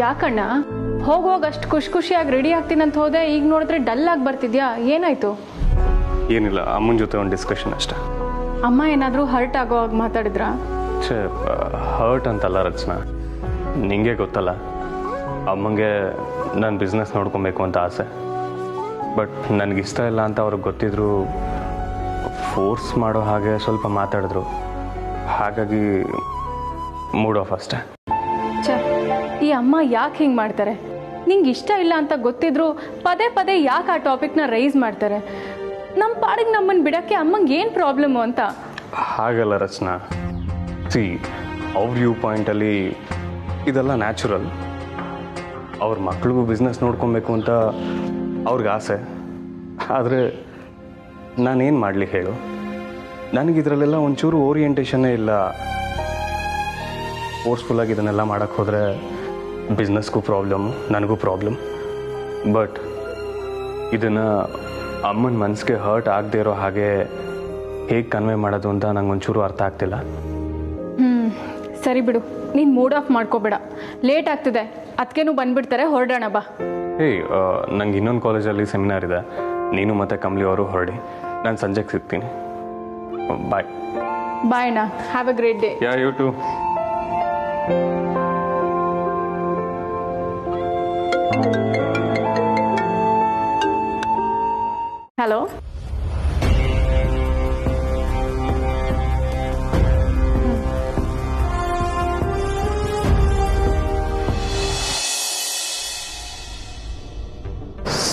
ಯಾಕಣ್ಣ ಹೋಗುವಾಗ ಅಷ್ಟು ಖುಷಿಯಾಗಿ ರೆಡಿ ಆಗ್ತೀನಂತ ಹೋದೆ, ಈಗ ನೋಡಿದ್ರೆ ಡಲ್ ಆಗಿ ಬರ್ತಿದ್ಯಾ, ಏನಾಯ್ತು? ಏನಿಲ್ಲ, ಅಮ್ಮನ ಜೊತೆ ಒಂದು ಡಿಸ್ಕಷನ್ ಅಷ್ಟೇ. ಅಮ್ಮ ಏನಾದರೂ ಹರ್ಟ್ ಆಗೋವಾಗ ಮಾತಾಡಿದ್ರಾ? ಹರ್ಟ್ ಅಂತಲ್ಲ ರಚನಾ, ನಿಂಗೆ ಗೊತ್ತಲ್ಲ ಅಮ್ಮಂಗೆ ನಾನು ಬಿಸ್ನೆಸ್ ನೋಡ್ಕೊಬೇಕು ಅಂತ ಆಸೆ. ಬಟ್ ನನಗಿಷ್ಟ ಇಲ್ಲ ಅಂತ ಅವ್ರಿಗೆ ಗೊತ್ತಿದ್ರು ಫೋರ್ಸ್ ಮಾಡೋ ಹಾಗೆ ಸ್ವಲ್ಪ ಮಾತಾಡಿದ್ರು. ಹಾಗಾಗಿ ಮೂಡ್ ಆಫ್ ಅಷ್ಟೇ. ಈ ಅಮ್ಮ ಯಾಕೆ ಹಿಂಗೆ ಮಾಡ್ತಾರೆ? ನಿಂಗೆ ಇಷ್ಟ ಇಲ್ಲ ಅಂತ ಗೊತ್ತಿದ್ರು ಪದೇ ಪದೇ ಯಾಕೆ ಆ ಟಾಪಿಕ್ನ ರೈಸ್ ಮಾಡ್ತಾರೆ? ನಮ್ಮ ಪಾಡಿಗೆ ನಮ್ಮನ್ನು ಬಿಡೋಕ್ಕೆ ಅಮ್ಮಂಗೆ ಏನು ಪ್ರಾಬ್ಲಮ್ಮು ಅಂತ. ಹಾಗಲ್ಲ ರಚನಾ, ಸಿ ಅವ್ರ ವ್ಯೂ ಪಾಯಿಂಟಲ್ಲಿ ಇದೆಲ್ಲ ನ್ಯಾಚುರಲ್. ಅವ್ರ ಮಕ್ಳಿಗೂ ಬಿಸ್ನೆಸ್ ನೋಡ್ಕೊಬೇಕು ಅಂತ ಅವ್ರಿಗೆ ಆಸೆ. ಆದರೆ ನಾನೇನು ಮಾಡಲಿ ಹೇಳು, ನನಗಿದ್ರಲ್ಲೆಲ್ಲ ಒಂಚೂರು ಓರಿಯೆಂಟೇಷನ್ನೇ ಇಲ್ಲ. ಫೋರ್ಸ್ಫುಲ್ಲಾಗಿ ಇದನ್ನೆಲ್ಲ ಮಾಡೋಕ್ಕೆ ಹೋದರೆ ಬಿಸ್ನೆಸ್ಗೂ ಪ್ರಾಬ್ಲಮ್ಮು, ನನಗೂ ಪ್ರಾಬ್ಲಮ್. ಬಟ್ ಇದನ್ನು ಅಮ್ಮನ ಮನಸ್ಸಿಗೆ ಹರ್ಟ್ ಆಗದೆ ಇರೋ ಹಾಗೆ ಹೇಗೆ ಕನ್ವೆ ಮಾಡೋದು ಅಂತ ನಂಗೆ ಒಂಚೂರು ಅರ್ಥ ಆಗ್ತಿಲ್ಲ. ಸರಿ ಬಿಡು, ನೀನು ಮೂಡ್ ಆಫ್ ಮಾಡ್ಕೋಬೇಡ. ಲೇಟ್ ಆಗ್ತಿದೆ, ಅದಕ್ಕೇನು ಬಂದುಬಿಡ್ತಾರೆ, ಹೊರಡೋಣ ಬಾ. ನಂಗೆ ಇನ್ನೊಂದು ಕಾಲೇಜಲ್ಲಿ ಸೆಮಿನಾರ್ ಇದೆ, ನೀನು ಮತ್ತು ಕಮಲಿ ಅವರು ಹೊರಡಿ. ನಾನು ಸಂಜೆಗೆ ಸಿಗ್ತೀನಿ. ಬಾಯ್. ಬಾಯ್ ಅಣ್ಣ, have a great day. Yeah, you too. Hello.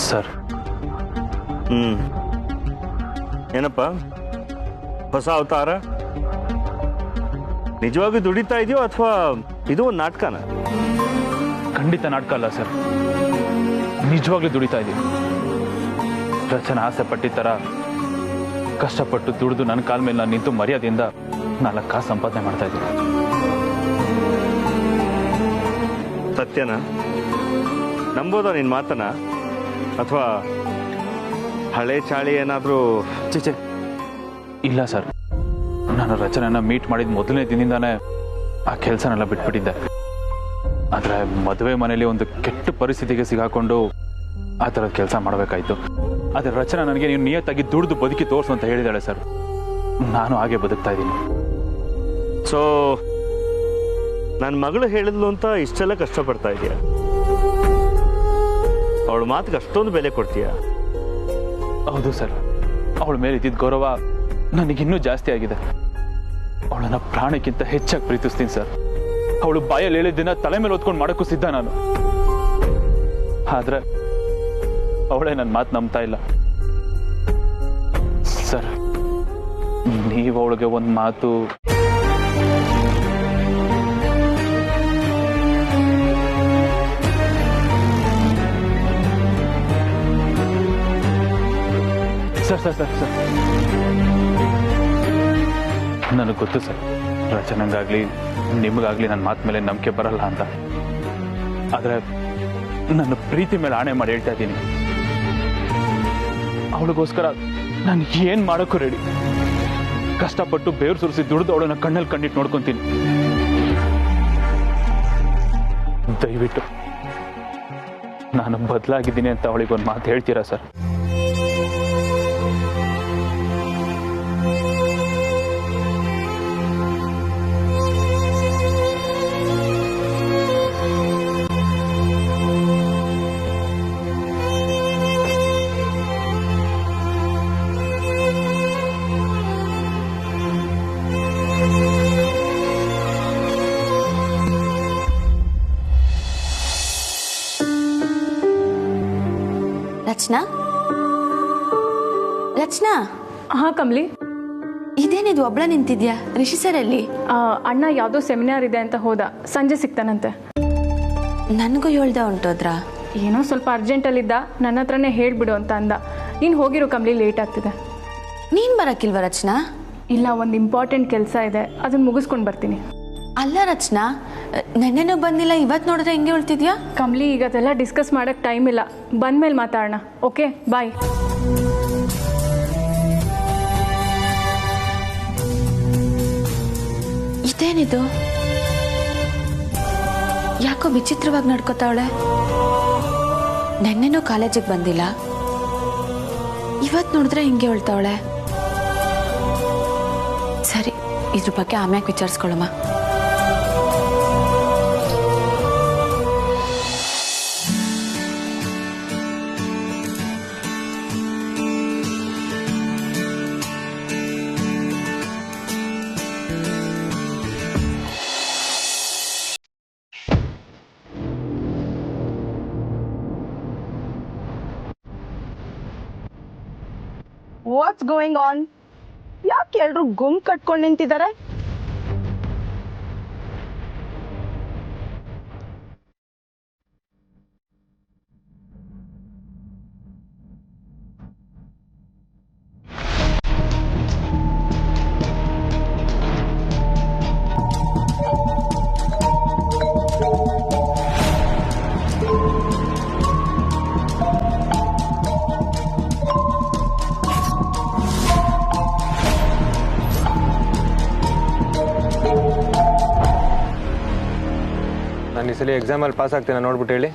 Sir. ಏನಪ್ಪ ಹೊಸ ಅವತಾರ? ನಿಜವಾಗಿ ದುಡಿತಾ ಇದೆಯೋ ಅಥವಾ ಇದು ಒಂದು ನಾಟಕನ? ಖಂಡಿತ ನಾಟಕ ಅಲ್ಲ ಸರ್, ನಿಜವಾಗ್ಲೂ ದುಡಿತಾ ಇದ್ದೀವಿ. ರಚನಾ ಆಸೆ ಪಟ್ಟಿದ ಥರ ಕಷ್ಟಪಟ್ಟು ದುಡಿದು ನನ್ನ ಕಾಲ ಮೇಲೆ ನಾನು ನಿಂತು ಮರ್ಯಾದೆಯಿಂದ 4 ಕಾಸು ಸಂಪಾದನೆ ಮಾಡ್ತಾ ಇದ್ದೀನಿ. ಸತ್ಯನ ನಂಬೋದ ನಿನ್ನ ಮಾತನ ಅಥವಾ ಹಳೆ ಚಾಳಿ ಏನಾದರೂ? ಚೇಚೆ ಇಲ್ಲ ಸರ್, ನಾನು ರಚನೆನ ಮೀಟ್ ಮಾಡಿದ ಮೊದಲನೇ ದಿನದಿಂದಾನೇ ಆ ಕೆಲಸನೆಲ್ಲ ಬಿಟ್ಬಿಟ್ಟಿದ್ದೆ. ಆದರೆ ಮದುವೆ ಮನೇಲಿ ಒಂದು ಕೆಟ್ಟ ಪರಿಸ್ಥಿತಿಗೆ ಸಿಗಾಕೊಂಡು ಆ ಥರದ ಕೆಲಸ ಮಾಡಬೇಕಾಯ್ತು. ಆದರೆ ರಚನಾ ನನಗೆ ನೀವು ನಿಯತ್ತಾಗಿ ದುಡಿದು ಬದುಕಿ ತೋರಿಸು ಅಂತ ಹೇಳಿದಾಳೆ ಸರ್. ನಾನು ಹಾಗೆ ಬದುಕ್ತಾ ಇದ್ದೀನಿ. ಸೊ ನನ್ನ ಮಗಳು ಹೇಳಿದ್ಲು ಅಂತ ಇಷ್ಟೆಲ್ಲ ಕಷ್ಟಪಡ್ತಾ ಇದೆಯಾ? ಅವಳ ಮಾತಿಗೆ ಅಷ್ಟೊಂದು ಬೆಲೆ ಕೊಡ್ತೀಯಾ? ಹೌದು ಸರ್, ಅವಳ ಮೇಲೆ ಇದ್ದಿದ್ದ ಗೌರವ ನನಗಿನ್ನೂ ಜಾಸ್ತಿ ಆಗಿದೆ. ಅವಳನ್ನ ಪ್ರಾಣಕ್ಕಿಂತ ಹೆಚ್ಚಾಗಿ ಪ್ರೀತಿಸ್ತೀನಿ ಸರ್. ಅವಳು ಬಾಯಲ್ಲಿ ಹೇಳಿದ್ದನ್ನ ತಲೆ ಮೇಲೆ ಹೊತ್ಕೊಂಡು ಮಾಡೋಕ್ಕೂ ಸಿದ್ಧ ನಾನು. ಆದ್ರೆ ಅವಳೇ ನನ್ನ ಮಾತು ನಂಬ್ತಾ ಇಲ್ಲ ಸರ್. ನೀವು ಅವಳಿಗೆ ಒಂದು ಮಾತು ಸರ್ ಸರ್ ಸರ್ ಸರ್ ನನಗೆ ಗೊತ್ತು ಸರ್, ರಚನೆಗಾಗ್ಲಿ ನಿಮಗಾಗ್ಲಿ ನನ್ನ ಮಾತು ಮೇಲೆ ನಂಬಿಕೆ ಬರಲ್ಲ ಅಂತ. ಆದರೆ ನನ್ನ ಪ್ರೀತಿ ಮೇಲೆ ಆಣೆ ಮಾಡಿ ಹೇಳ್ತಾ ಇದ್ದೀನಿ, ಅವಳಿಗೋಸ್ಕರ ನಾನು ಏನು ಮಾಡೋಕ್ಕೂ ರೆಡಿ. ಕಷ್ಟಪಟ್ಟು ಬೇರು ಸುರಿಸಿ ದುಡಿದು ಅವಳನ್ನ ಕಣ್ಣಲ್ಲಿ ಕಣ್ಣಿಟ್ಟು ನೋಡ್ಕೊತೀನಿ. ದಯವಿಟ್ಟು ನಾನು ಬದಲಾಗಿದ್ದೀನಿ ಅಂತ ಅವಳಿಗೊಂದು ಮಾತು ಹೇಳ್ತೀರಾ ಸರ್? ರಚನಾ, ರಚನಾ. ಹಾಂ ಕಮಲಿ, ಇದೇನಿದು ಒಬ್ಳ ನಿಂತಿದ್ಯಾ? ರಿಷಿ ಸರ್ ಎಲ್ಲಿ? ಅಣ್ಣ ಯಾವುದೋ ಸೆಮಿನಾರ್ ಇದೆ ಅಂತ ಹೋದ, ಸಂಜೆ ಸಿಗ್ತಾನಂತೆ. ನನಗೂ ಹೇಳ್ದ ಹೊಂಟೋದ್ರಾ? ಏನೋ ಸ್ವಲ್ಪ ಅರ್ಜೆಂಟಲ್ಲಿದ್ದ, ನನ್ನ ಹತ್ರನೇ ಹೇಳ್ಬಿಡು ಅಂತ ಅಂದ. ನೀನು ಹೋಗಿರೋ ಕಮಲಿ, ಲೇಟ್ ಆಗ್ತಿದೆ. ನೀನು ಬರೋಕ್ಕಿಲ್ವ ರಚನಾ? ಇಲ್ಲ, ಒಂದು ಇಂಪಾರ್ಟೆಂಟ್ ಕೆಲಸ ಇದೆ, ಅದನ್ನು ಮುಗಿಸ್ಕೊಂಡು ಬರ್ತೀನಿ. ಅಲ್ಲ ರಚನಾ, ನೆನ್ನೆನೂ ಬಂದಿಲ್ಲ, ಇವತ್ತು ನೋಡಿದ್ರೆ ಹೆಂಗೆ ಹೇಳ್ತಿದ್ಯಾ? ಕಮಲಿ, ಈಗ ಅದೆಲ್ಲ ಡಿಸ್ಕಸ್ ಮಾಡೋಕ್ಕೆ ಟೈಮ್ ಇಲ್ಲ, ಬಂದಮೇಲೆ ಮಾತಾಡೋಣ. ಓಕೆ, ಬಾಯ್. ಇದೇನಿದು? ಯಾಕೆ ಯಾಕೋ ವಿಚಿತ್ರವಾಗಿ ನಡ್ಕೋತಾವಳೆ. ನೆನ್ನೆನೂ ಕಾಲೇಜಿಗೆ ಬಂದಿಲ್ಲ, ಇವತ್ತು ನೋಡಿದ್ರೆ ಹಿಂಗೆ ಹೇಳ್ತಾವಳೆ. ಸರಿ, ಇದ್ರ ಬಗ್ಗೆ ಆಮ್ಯಾಗ ವಿಚಾರಿಸ್ಕೊಳ್ಳಮ್ಮ. What's going on? ಯಾಕೆ ಎಲ್ರು ಗುಂಪು ಕಟ್ಕೊಂಡು ನಿಂತಿದ್ದಾರೆ? ನಾನು ಈ ಸಲ ಎಕ್ಸಾಮಲ್ಲಿ ಪಾಸ್ ಆಗ್ತೀನಿ ನೋಡ್ಬಿಟ್ಟು ಹೇಳಿ.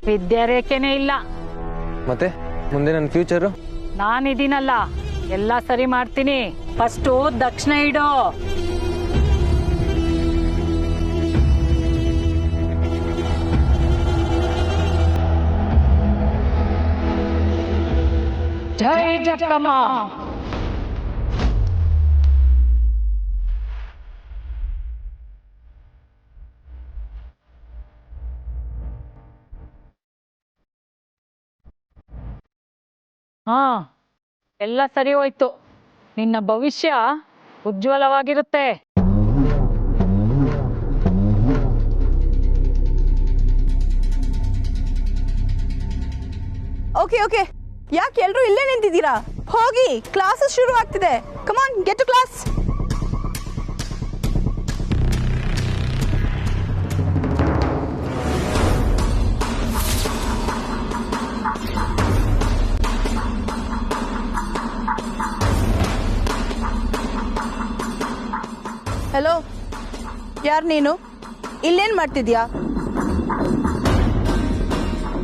ವಿದ್ಯಾರೇಖೆನೇ ಇಲ್ಲ. ಮತ್ತೆ ಮುಂದೆ ನನ್ನ ಫ್ಯೂಚರು? ನಾನಿದ್ದೀನಲ್ಲ, ಎಲ್ಲ ಸರಿ ಮಾಡ್ತೀನಿ. ಫಸ್ಟು ದಕ್ಷಿಣ ಇಡೋ. ಜೈ ಜಕ್ಕಮ್ಮ. ಹಾ, ಎಲ್ಲ ಸರಿ ಹೋಯ್ತು. ನಿನ್ನ ಭವಿಷ್ಯ ಉಜ್ವಲವಾಗಿರುತ್ತೆ. ಓಕೆ ಓಕೆ, ಯಾಕೆ ಎಲ್ರು ಇಲ್ಲೇ ನಿಂತಿದ್ದೀರಾ? ಹೋಗಿ, ಕ್ಲಾಸಸ್ ಶುರು ಆಗ್ತಿದೆ. Come on, get to class. Hello, ಯಾರು ನೀನು? ಇಲ್ಲೇನ್ ಮಾಡ್ತಿದ್ಯಾ?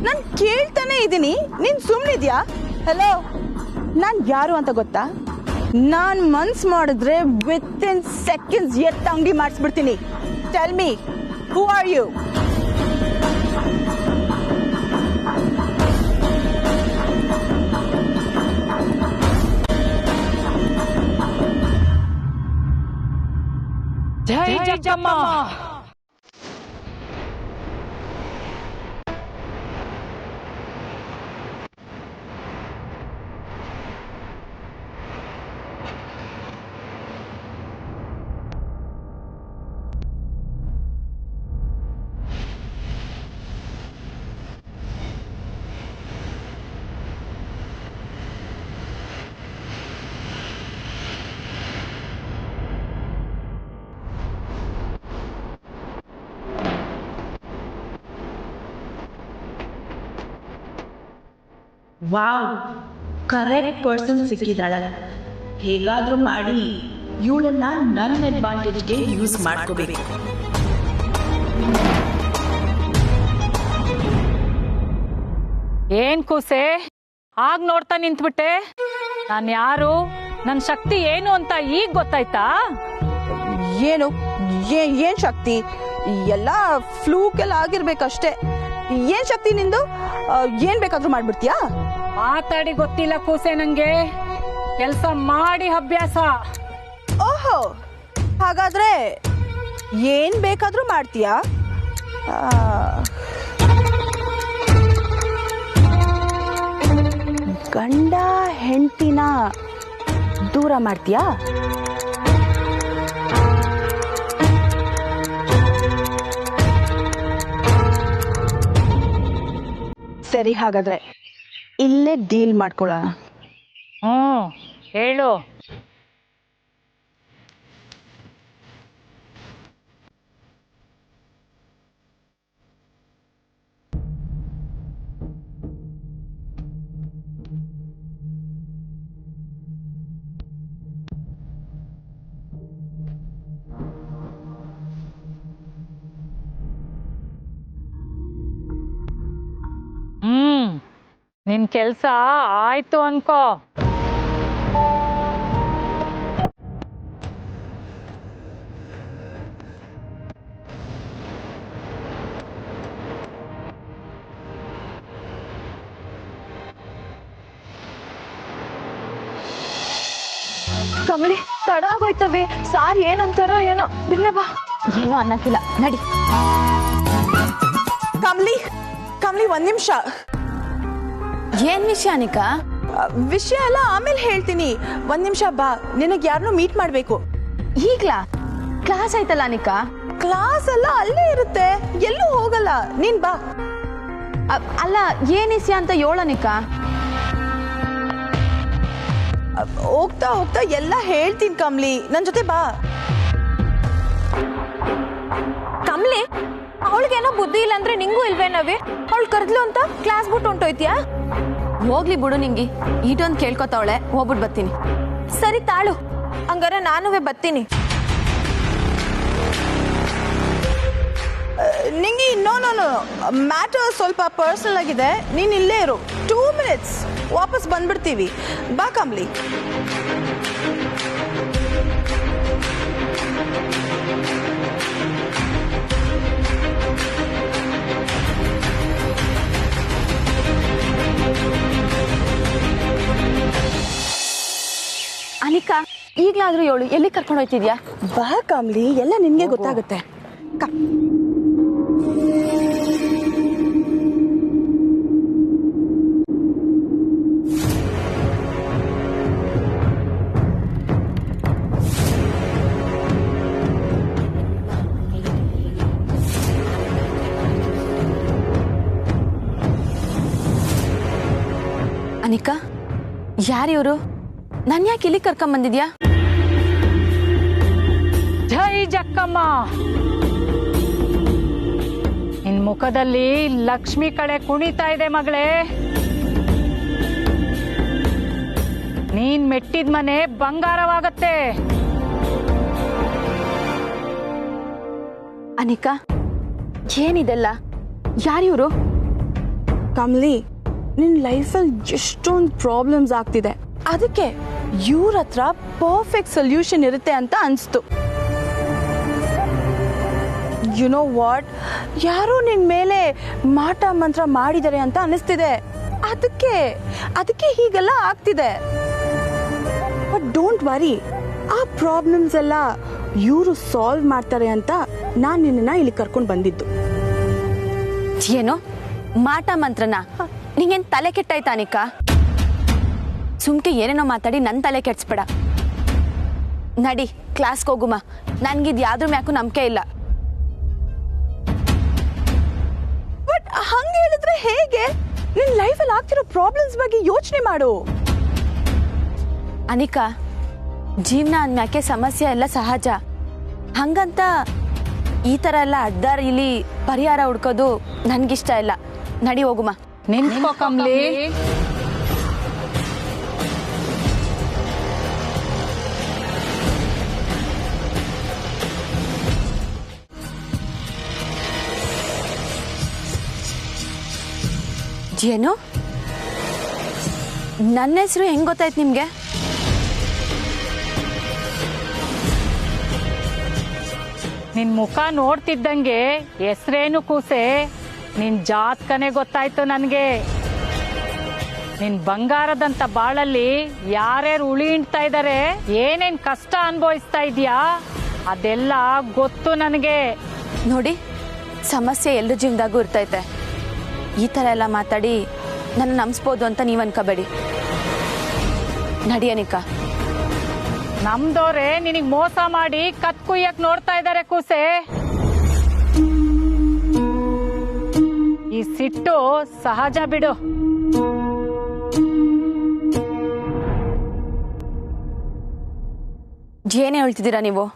ನಾನು ಕೇಳ್ತಾನೆ ಇದ್ದೀನಿ, ನೀನ್ ಸುಮ್ಮನಿದ್ಯಾ? ಹಲೋ, ನಾನು ಯಾರು ಅಂತ ಗೊತ್ತಾ? ನಾನು ಮನ್ಸ್ ಮಾಡಿದ್ರೆ ವಿತಿನ್ ಸೆಕೆಂಡ್ಸ್ ಎತ್ತ ಅಂಗಡಿ ಮಾಡಿಸ್ಬಿಡ್ತೀನಿ. Tell me, who are you? ಜೈ ಜಕ್ಕಮ್ಮ. ವಾವ್, ಕರೆಕ್ಟ್ ಪರ್ಸನ್ ಸಿಕ್ಕಿದಾಳ. ಹೇಗಾದ್ರೂ ಮಾಡಿ ಇವಳನ್ನ ನನ್ನ ಅಡ್ವಾಂಟೇಜ್ಗೆ ಯೂಸ್ ಮಾಡ್ಕೋಬೇಕು. ಏನ್ ಕೂಸೆ ಆಗ್ ನೋಡ್ತಾ ನಿಂತ್ಬಿಟ್ಟೆ? ನಾನು ಯಾರು, ನನ್ನ ಶಕ್ತಿ ಏನು ಅಂತ ಈಗ ಗೊತ್ತಾಯ್ತಾ? ಏನು ಏನ್ ಶಕ್ತಿ? ಎಲ್ಲ ಫ್ಲೂಕೆಲ್ಲ ಆಗಿರ್ಬೇಕಷ್ಟೇ. ಏನ್ ಶಕ್ತಿ ನಿಂದು? ಏನ್ ಬೇಕಾದ್ರೂ ಮಾಡ್ಬಿಡ್ತೀಯಾ? ಮಾತಾಡಿ ಗೊತ್ತಿಲ್ಲ ಕೂಸೆ, ನಂಗೆ ಕೆಲಸ ಮಾಡಿ ಅಭ್ಯಾಸ. ಓಹೋ, ಹಾಗಾದ್ರೆ ಏನ್ ಬೇಕಾದ್ರೂ ಮಾಡ್ತೀಯಾ? ಗಂಡ ಹೆಂಡತಿನ ದೂರ ಮಾಡ್ತೀಯಾ? ಸರಿ, ಹಾಗಾದ್ರೆ ಇಲ್ಲೇ ಡೀಲ್ ಮಾಡ್ಕೊಳ್ಳೋಣ. ಹೇಳು. ನಿನ್ ಕೆಲ್ಸ ಆಯ್ತು ಅನ್ಕೋ. ಕಮಲಿ ತಡ ಆಗೋಯ್ತವೆ, ಸಾರ್ ಏನಂತಾರೋ ಏನೋ. ಬಿಡ್ಲೆ ಬಾ, ಏನೋ ಅನ್ನಕ್ಕಿಲ್ಲ, ನಡಿ. ಕಮ್ಲಿ ಕಮ್ಲಿ, ಒಂದ್ ನಿಮಿಷ. ಏನ್ ವಿಷಯ ಅನಿಕಾ? ವಿಷಯ ಎಲ್ಲ ಆಮೇಲೆ ಹೇಳ್ತೀನಿ, ಒಂದ್ ನಿಮಿಷ ಬಾ. ನಿನಗ್ ಯಾರನ್ನೂ ಮೀಟ್ ಮಾಡ್ಬೇಕು. ಈಗ್ಲಾ? ಕ್ಲಾಸ್ ಆಯ್ತಲ್ಲ ಅನಿಕಾ. ಕ್ಲಾಸ್ ಎಲ್ಲ ಅಲ್ಲೇ ಇರುತ್ತೆ, ಎಲ್ಲೂ ಹೋಗಲ್ಲ. ನೀನ್ ಬಾ. ಅಲ್ಲ, ಏನ್ ವಿಷಯ ಅಂತ ಹೇಳನಿಕಾ. ಹೋಗ್ತಾ ಹೋಗ್ತಾ ಎಲ್ಲ ಹೇಳ್ತೀನಿ ಕಮ್ಲಿ, ನನ್ ಜೊತೆ ಬಾ. ಕಮ್ಲಿ, ಅವಳಿಗೇನೋ ಬುದ್ಧಿ ಇಲ್ಲ ಅಂದ್ರೆ ನಿಂಗೂ ಇಲ್ವೇನವಿ? ಅವಳು ಕರೆದ್ಲು ಅಂತ ಕ್ಲಾಸ್ ಬಿಟ್ಟು ಹೊಂಟೋಯ್ತೀಯಾ? ಹೋಗ್ಲಿ ಬಿಡು, ನಿಂಗಿ ಈಟೊಂದು ಕೇಳ್ಕೊತಾವಳೆ, ಹೋಗ್ಬಿಟ್ಟು ಬರ್ತೀನಿ. ಸರಿ ತಾಳು, ಹಂಗಾರೆ ನಾನುವೇ ಬರ್ತೀನಿ. ನಿಂಗೆ ನೋ ನೋ ನೋ, ಮ್ಯಾಟರ್ ಸ್ವಲ್ಪ ಪರ್ಸನಲ್ ಆಗಿದೆ. ನೀನ್ ಇಲ್ಲೇ ಇರು, 2 minutes, ವಾಪಸ್ ಬಂದ್ಬಿಡ್ತೀವಿ. ಬಾ ಕಮ್ಲಿ. ಅನಿಕಾ, ಈಗ್ಲಾದ್ರೂ ಹೇಳು, ಎಲ್ಲಿ ಕರ್ಕೊಂಡು ಹೋಯ್ತಿದ್ಯಾ? ಬಾ ಕಮ್ಲಿ, ಎಲ್ಲ ನಿನ್ಗೆ ಗೊತ್ತಾಗುತ್ತೆ. ಅನಿಕಾ, ಯಾರಿವರು? ನನ್ ಯಾಕೆ ಇಲ್ಲಿ ಕರ್ಕೊಂಡ್ ಬಂದಿದ್ಯಾ? ಜೈ ಜಕ್ಕಮ್ಮ, ನಿನ್ ಮುಖದಲ್ಲಿ ಲಕ್ಷ್ಮಿ ಕಡೆ ಕುಣಿತಾ ಇದೆ ಮಗಳೇ. ನೀನ್ ಮೆಟ್ಟಿದ ಮನೆ ಬಂಗಾರವಾಗತ್ತೆ. ಅನಿಕಾ, ಏನಿದೆಲ್ಲ? ಯಾರಿವರು? ಕಮ್ಲಿ, ನಿನ್ ಲೈಫಲ್ಲಿ ಎಷ್ಟೊಂದು ಪ್ರಾಬ್ಲಮ್ಸ್ ಆಗ್ತಿದೆ, ಅದಕ್ಕೆ ಇವ್ರ ಹತ್ರ ಪರ್ಫೆಕ್ಟ್ ಸೊಲ್ಯೂಷನ್ ಇರುತ್ತೆ ಅಂತ ಅನ್ಸ್ತು. ಯು ನೋ ವಾಟ್, ಯಾರೋ ನಿನ್ ಮೇಲೆ ಮಾಟ ಮಂತ್ರ ಮಾಡಿದ್ದಾರೆ ಅಂತ ಅನಿಸ್ತಿದೆ. ಅದಕ್ಕೆ ಹೀಗೆಲ್ಲ ಆಗ್ತಿದೆ. ಬಟ್ ಡೋಂಟ್ ವರಿ, ಆ ಪ್ರಾಬ್ಲಮ್ಸ್ ಎಲ್ಲ ಇವರು ಸಾಲ್ವ್ ಮಾಡ್ತಾರೆ ಅಂತ ನಾನು ನಿನ್ನ ಇಲ್ಲಿ ಕರ್ಕೊಂಡು ಬಂದಿದ್ದು. ಏನೋ ಮಾಟ ಮಂತ್ರನ? ನಿಂಗೇನ್ ತಲೆ ಕೆಟ್ಟಾಯ್ತಾ ಅನಿಕಾ? ಸುಮ್ಕೆ ಏನೇನೋ ಮಾತಾಡಿ ನನ್ ತಲೆ ಕೆಡ್ಸ್ಬೇಡ. ನಡಿ, ಕ್ಲಾಸ್ಗೆ ಹೋಗುಮ. ನನ್ಗಿದ್ ಯಾವ್ದ್ರ ಮ್ಯಾಕು ನಂಬಿಕೆ ಇಲ್ಲ. ಬಟ್ ಹಂಗೆ ಹೇಳಿದ್ರೆ ಹೇಗೆ? ನಿನ್ ಲೈಫಲ್ಲಿ ಆಗ್ತಿರೋ ಪ್ರಾಬ್ಲಮ್ಸ್ ಬಗ್ಗೆ ಯೋಚನೆ ಮಾಡು. ಅನಿಕಾ, ಜೀವನ ಅಂದ್ಮ್ಯಾಕೆ ಸಮಸ್ಯೆ ಎಲ್ಲ ಸಹಜ. ಹಂಗಂತ ಈ ತರ ಎಲ್ಲ ಅಡ್ಡಾರಿಲಿ ಪರಿಹಾರ ಹುಡ್ಕೋದು ನನ್ಗಿಷ್ಟ ಇಲ್ಲ. ನಡಿ ಹೋಗುಮ. ನಿಂತ್ಕೋ ಕಮ್ಲಿ. ಏನು? ನನ್ನ ಹೆಸರು ಹೆಂಗ್ ಗೊತ್ತಾಯ್ತು ನಿಮ್ಗೆ? ನಿನ್ ಮುಖ ನೋಡ್ತಿದ್ದಂಗೆ ಹೆಸ್ರೇನು ಕೂಸೆ, ನಿನ್ ಜಾತಕನೇ ಗೊತ್ತಾಯ್ತು ನನ್ಗೆ. ನಿನ್ ಬಂಗಾರದಂತ ಬಾಳಲ್ಲಿ ಯಾರ್ಯಾರು ಉಳಿ ಹಿಂಡ್ತಾ ಇದಾರೆ, ಏನೇನ್ ಕಷ್ಟ ಅನುಭವಿಸ್ತಾ ಇದೀಯಾ, ಅದೆಲ್ಲ ಗೊತ್ತು ನನಗೆ. ನೋಡಿ, ಸಮಸ್ಯೆ ಎಲ್ಲರ ಜೀವನದಾಗೂ ಇರ್ತೈತೆ. ಈ ತರ ಎಲ್ಲ ಮಾತಾಡಿ ನನ್ನ ನಂಬಿಸ್ಬೋದು ಅಂತ ನೀವ್ ಅನ್ಕೋಬೇಡಿ. ನಡಿ ಅನಿಕಾ. ನಮ್ದೋರೆ ನಿನಗ್ ಮೋಸ ಮಾಡಿ ಕತ್ ಕುಯ್ಯಕ್ ನೋಡ್ತಾ ಇದಾರೆ ಕೂಸೆ. ಈ ಸಿಟ್ಟು ಸಹಜ ಬಿಡು. ಏನೇ ಹೇಳ್ತಿದ್ದೀರಾ ನೀವು?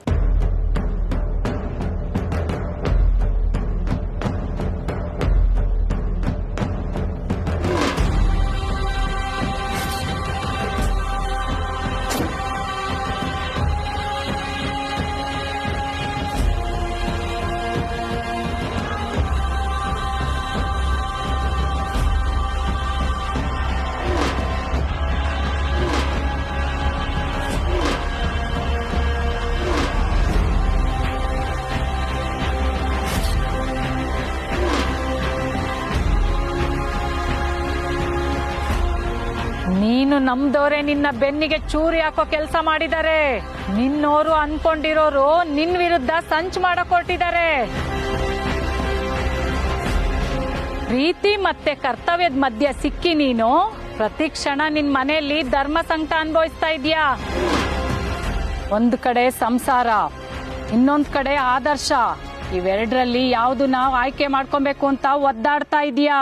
ನಮ್ದವ್ರೆ ನಿನ್ನ ಬೆನ್ನಿಗೆ ಚೂರಿ ಹಾಕೋ ಕೆಲಸ ಮಾಡಿದ್ದಾರೆ. ನಿನ್ನೋರು ಅನ್ಕೊಂಡಿರೋರು ನಿನ್ ವಿರುದ್ಧ ಸಂಚು ಮಾಡಕ್ ಹೊರಟಿದ್ದಾರೆ. ಪ್ರೀತಿ ಮತ್ತೆ ಕರ್ತವ್ಯದ ಮಧ್ಯೆ ಸಿಕ್ಕಿ ನೀನು ಪ್ರತಿ ಕ್ಷಣ ನಿನ್ ಮನೆಯಲ್ಲಿ ಧರ್ಮ ಸಂಕಟ ಅನುಭವಿಸ್ತಾ ಇದೀಯಾ. ಒಂದ್ ಕಡೆ ಸಂಸಾರ, ಇನ್ನೊಂದ್ ಕಡೆ ಆದರ್ಶ. ಇವೆರಡರಲ್ಲಿ ಯಾವ್ದು ನಾವು ಆಯ್ಕೆ ಮಾಡ್ಕೊಬೇಕು ಅಂತ ಒದ್ದಾಡ್ತಾ ಇದೀಯಾ.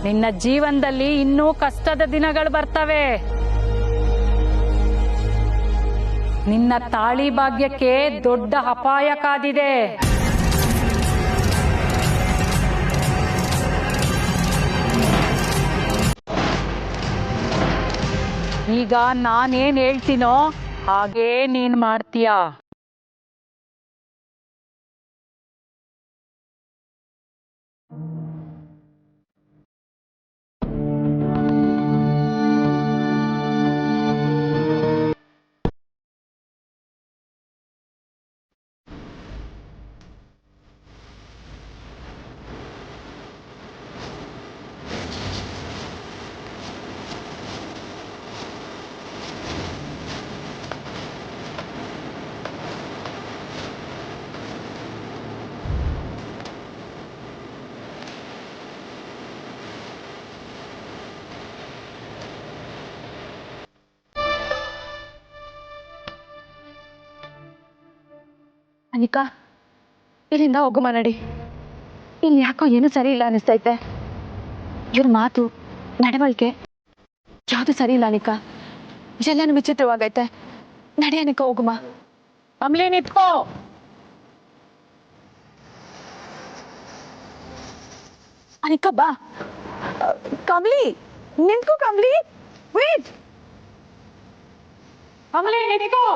ನಿನ್ನ ಜೀವನದಲ್ಲಿ ಇನ್ನೂ ಕಷ್ಟದ ದಿನಗಳು ಬರ್ತವೆ. ನಿನ್ನ ತಾಳಿ ಭಾಗ್ಯಕ್ಕೆ ದೊಡ್ಡ ಅಪಾಯ ಕಾದಿದೆ. ಈಗ ನಾನೇನ್ ಹೇಳ್ತೀನೋ ಹಾಗೇ ನೀನ್ ಮಾಡ್ತೀಯಾ. ಅನಿಕಾ, ಇಲ್ಲಿಂದ ಹೋಗುಮ ನಡಿ. ಇಲ್ಲಿ ಯಾಕೋ ಏನೂ ಸರಿ ಇಲ್ಲ ಅನಿಸ್ತೈತೆ. ಇವ್ರ ಮಾತು, ನಡವಳಿಕೆ ಯಾವುದು ಸರಿ ಇಲ್ಲ ಅನಿಕಾ. ಎಲ್ಲನೂ ವಿಚಿತ್ರವಾಗೈತೆ. ನಡಿ ಅನಿಕಾ, ಹೋಗುಮ. ಕಮಲಿ ನಿತ್ಕೋ. ಅನಿಕಾ ಬಾ. ಕಮಲಿ ನಿಂತ್ಕೋ. ಕಮಲಿ ವೇಟ್. ಕಮಲಿ ನಿತ್ಕೋ.